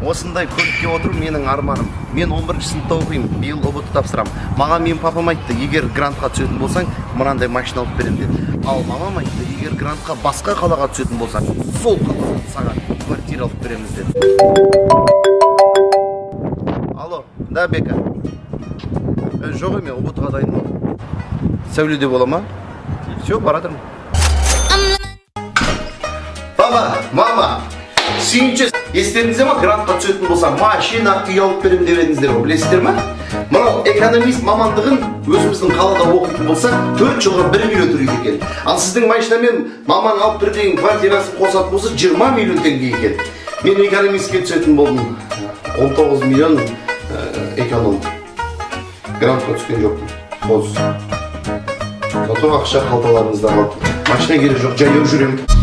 осындай көлікке отыру менің арманым. Мен 11-ші сыныпта оқимын, биыл ұбт тапсырамын. Маған менің папам айтты, егер грантқа түсетін болсаң, мынандай машина алып беремін деді. Ал мамам айтты, егер грантқа басқа қалаға түсетін болсаң, сол қалаға саған квартира алып береміз деді. Алло, да, Бека? Жоқ еме, ұбтға дайынмын. Сәуледе бола ма? Все, барадырмын. Баба, мама, сүйінші, естеріңізде ма, грантқа түсетін болса, машина, үй алып беремін деп едіңіздер ғой, білесіздер ма? Мынау экономист мамандығын өзіміздің қалада оқитын болса, 4 жылға 1 миллион теңге екен. Ал сіздің машинамен маман алып бер деген квартирасын қосатын болса, 20 миллион теңге екен. Мен экономистке түсетін болдым. 19 миллион эконом. Грантқа түскен жоқпын. Қоз. Зато ақша қалталарыңызда қалды. Машина керек жоқ, жаяу жүремін.